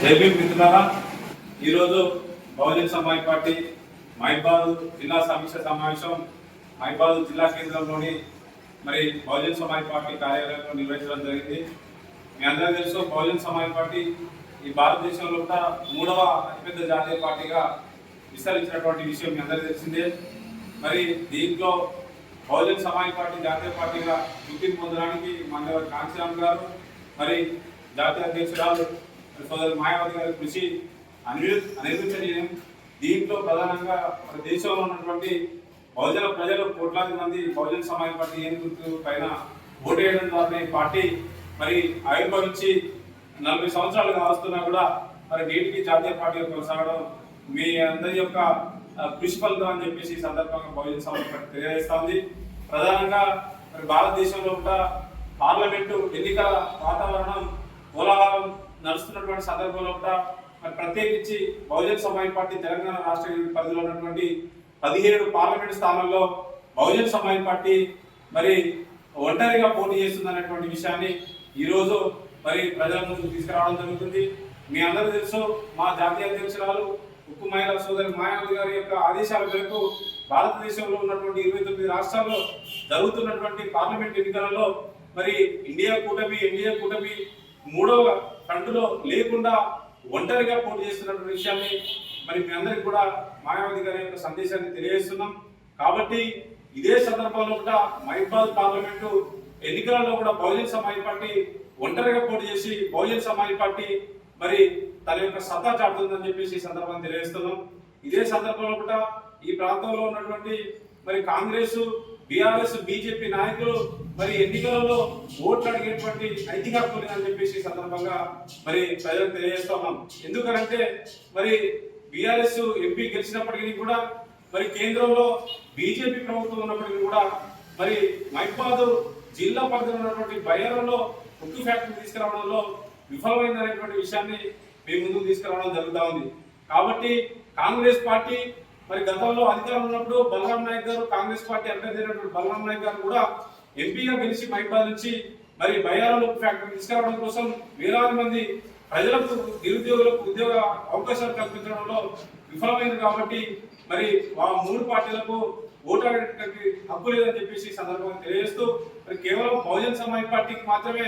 జై భీమ్ మిత్రులారా, ఈరోజు బహుజన్ సమాజ్ పార్టీ మహిబాద్ జిల్లా సమీక్ష సమావేశం మహిబాద్ జిల్లా కేంద్రంలోని బహుజన్ సమాజ్ పార్టీ కార్యాలయంలో నిర్వహించడం జరిగింది. మీ అందరికీ తెలుసు, బహుజన్ సమాజ్ పార్టీ ఈ భారతదేశంలో కూడా 3వ అతిపెద్ద జాతీయ పార్టీగా విస్తరించినటువంటి విషయం మీ అందరికీ తెలిసిందే. దీంట్లో బహుజన్ సమాజ్ పార్టీ జాతీయ పార్టీగా గుర్తింపు పొందడానికి మన కాంచీరామ్ గారు, జాతీయ అధ్యక్షురాలు సోదరి మాయావతి గారి కృషి అనిర్వచనీయం. దీంట్లో ప్రధానంగా మన దేశంలో ఉన్నటువంటి బహుజన ప్రజలు కోట్లాది మంది బహుజన్ సమాజ్ పార్టీ గుర్తు పైన ఓటు వేయడం ద్వారా ఈ పార్టీ ఆవిర్భవించి 40 సంవత్సరాలుగా వస్తున్నా కూడా నేటికి జాతీయ పార్టీగా కొనసాగడం మీ అందరి యొక్క కృషి ఫలితం అని చెప్పేసి ఈ సందర్భంగా బహుజన్ సమాజ్ పార్టీ తెలియజేస్తా ఉంది. ప్రధానంగా భారతదేశంలో కూడా పార్లమెంటు ఎన్నికల వాతావరణం కోలాహలం నడుస్తున్నటువంటి సందర్భంలో కూడా ప్రత్యేకించి బహుజన్ సమాజ్ పార్టీ తెలంగాణ రాష్ట్ర పరిధిలో ఉన్నటువంటి 17 పార్లమెంట్ స్థానాల్లో బహుజన్ సమాజ్ పార్టీ ఒంటరిగా పోటీ చేస్తుందనేటువంటి విషయాన్ని ఈరోజు ప్రజల ముందుకు తీసుకురావడం జరుగుతుంది. మీ అందరూ తెలుసు, మా జాతీయ అధ్యక్షురాలు ఉక్కు మహిళా సోదరి మాయావతి గారి యొక్క ఆదేశాల మేరకు భారతదేశంలో ఉన్నటువంటి 29 రాష్ట్రాల్లో జరుగుతున్నటువంటి పార్లమెంట్ ఎన్నికలలో ఎన్డీఏ కూటమి 3వ ఫ్రంట్లో లేకుండా ఒంటరిగా పోటీ చేస్తున్నటువంటి విషయాన్ని మీ అందరికి కూడా మాయావతి గారి యొక్క సందేశాన్ని తెలియజేస్తున్నాం. కాబట్టి ఇదే సందర్భంలో కూడా మహిబాద్ పార్లమెంటు ఎన్నికలలో కూడా బహుజన్ సమాజ్ పార్టీ ఒంటరిగా పోటీ చేసి బహుజన్ సమాజ్ పార్టీ తన యొక్క సత్తా చాటుతుందని చెప్పేసి ఈ సందర్భాన్ని తెలియజేస్తున్నాం. ఇదే సందర్భంలో కూడా ఈ ప్రాంతంలో ఉన్నటువంటి కాంగ్రెస్, బీఆర్ఎస్, బీజేపీ నాయకులు ఎన్నికలలో ఓట్లు అడిగేటువంటి నైతిక హక్కు లేదని చెప్పేసి ఈ సందర్భంగా ప్రజలకు తెలియజేస్తున్నాం. ఎందుకంటే బీఆర్ఎస్ ఎంపీ గెలిచినప్పటికీ కూడా కేంద్రంలో బీజేపీ ప్రభుత్వం ఉన్నప్పటికీ కూడా మహిబాద్ జిల్లా పరిధిలో ఉన్నటువంటి బయ్యారంలో ఉక్కు ఫ్యాక్టరీ తీసుకురావడంలో విఫలమైందనేటువంటి విషయాన్ని మీ ముందుకు తీసుకురావడం జరుగుతూ ఉంది. కాబట్టి కాంగ్రెస్ పార్టీ గతంలో అధికారంలో ఉన్నప్పుడు బలరాం నాయక్ గారు, కాంగ్రెస్ పార్టీ అభ్యర్థి అయినటువంటి బలరాం నాయక్ గారు కూడా ఎంపీగా గెలిచి మహిబాద్ నుంచి బయ్యారంలో ఫ్యాక్టరీ తీసుకురావడం కోసం వేలాది మంది ప్రజలకు, నిరుద్యోగులకు ఉద్యోగ అవకాశాలు కల్పించడంలో విఫలమైంది. కాబట్టి ఆ 3 పార్టీలకు ఓటు అడిగేటువంటి హక్కు లేదని చెప్పేసి ఈ సందర్భంగా తెలియజేస్తూ కేవలం బహుజన్ సమాజ్ పార్టీకి మాత్రమే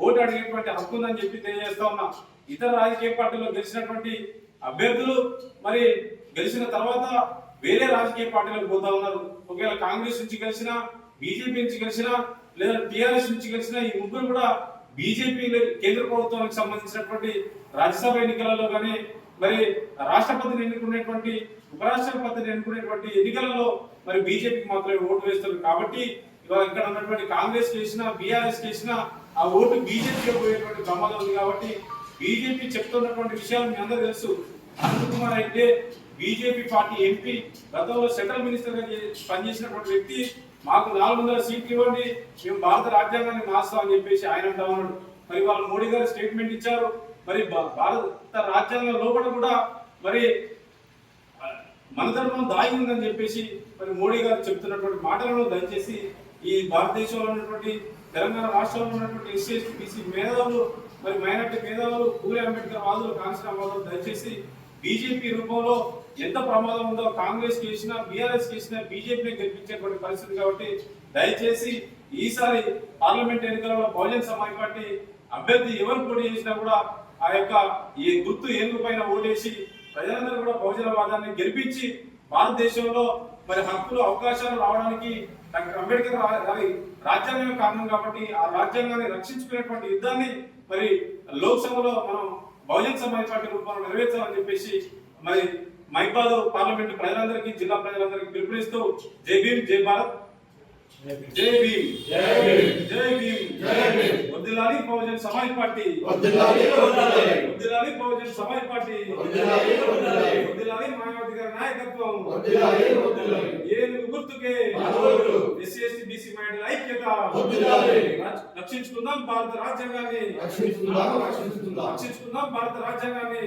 ఓటు అడిగేటువంటి హక్కు ఉందని చెప్పి తెలియజేస్తా ఉన్నా. ఇతర రాజకీయ పార్టీలో గెలిచినటువంటి అభ్యర్థులు గెలిచిన తర్వాత వేరే రాజకీయ పార్టీలకు పోతా ఉన్నారు. ఒకవేళ కాంగ్రెస్ నుంచి గెలిచినా, బీజేపీ నుంచి గెలిచినా, లేదా టీఆర్ఎస్ నుంచి గెలిచినా ఈ ముగ్గురు కూడా బీజేపీ కేంద్ర ప్రభుత్వానికి సంబంధించినటువంటి రాజ్యసభ ఎన్నికలలో కానీ రాష్ట్రపతిని ఎన్నుకునేటువంటి, ఉపరాష్ట్రపతిని ఎన్నుకునేటువంటి ఎన్నికలలో బీజేపీకి మాత్రమే ఓటు వేస్తారు. కాబట్టి ఇవాళ ఇక్కడ ఉన్నటువంటి కాంగ్రెస్ చేసినా, బీఆర్ఎస్ చేసినా ఆ ఓటు బీజేపీకి పోయేటువంటి ప్రమాదం ఉంది. కాబట్టి బీజేపీ చెప్తున్నటువంటి విషయాలు మీ అందరూ తెలుసు. అనంత్ కుమార్ అయితే బీజేపీ పార్టీ ఎంపీ, గతంలో సెంట్రల్ మినిస్టర్ గా పనిచేసినటువంటి వ్యక్తి, మాకు 400 సీట్లు ఇవ్వండి, మేము భారత రాజ్యాంగాన్ని మార్చాం అని చెప్పేసి ఆయన అంటా ఉన్నాడు. వాళ్ళు మోడీ గారు స్టేట్మెంట్ ఇచ్చారు. భారత రాజ్యాంగం లోపల కూడా మన ధర్మం దాగి ఉందని చెప్పేసి మోడీ గారు చెప్తున్నటువంటి మాటలను దయచేసి ఈ భారతదేశంలో ఉన్నటువంటి తెలంగాణ రాష్ట్రంలో ఉన్నటువంటి ఎస్సీ, ఎస్టీ, బీసీ మేధావులు, మైనార్టీ మేధావులు, పూలే అంబేద్కర్ వాదులు, కాంగ్రెస్ వాదులు దయచేసి బీజేపీ రూపంలో ఎంత ప్రమాదం ఉందో కాంగ్రెస్ చేసినా, బీఆర్ఎస్ చేసినా బీజేపీని గెలిపించేటువంటి పరిస్థితి. కాబట్టి దయచేసి ఈసారి పార్లమెంట్ ఎన్నికలలో బహుజన్ సమాజ్ పార్టీ అభ్యర్థి ఎవరు పోటీ చేసినా కూడా ఆ యొక్క ఈ గుర్తు ఏనుగు పైన ఓటేసి ప్రజలందరూ కూడా బహుజనవాదాన్ని గెలిపించి భారతదేశంలో హక్కులు, అవకాశాలు రావడానికి డాక్టర్ అంబేద్కర్ రాజ్యాంగం కారణం. కాబట్టి ఆ రాజ్యాంగాన్ని రక్షించుకునేటువంటి యుద్ధాన్ని లోక్సభలో మనం బహుజన్ సమాజ్ పార్టీ రూపంలో నెరవేర్చాలని చెప్పేసి మహిబాద్ పార్లమెంట్ ప్రజలందరికీ, జిల్లా ప్రజలందరికీ పిలుపునిస్తూ జై భీమ్, జై భారత్, జై భీమ్, జై భీమ్, వదిలాలి బహుజన్ సమాజ్ పార్టీ, వదిలాలి బహుజన్ సమాజ్ పార్టీ, వదిలాలి మాయావతి గారి నాయకత్వం, ఏనుగు గుర్తుకే ఎస్సీ, ఎస్టీ, బీసీ మహిళల ఐక్యత, రక్షించుకుందాం భారత రాజ్యాంగాన్ని, రక్షించుకుందాం భారత రాజ్యాంగాన్ని.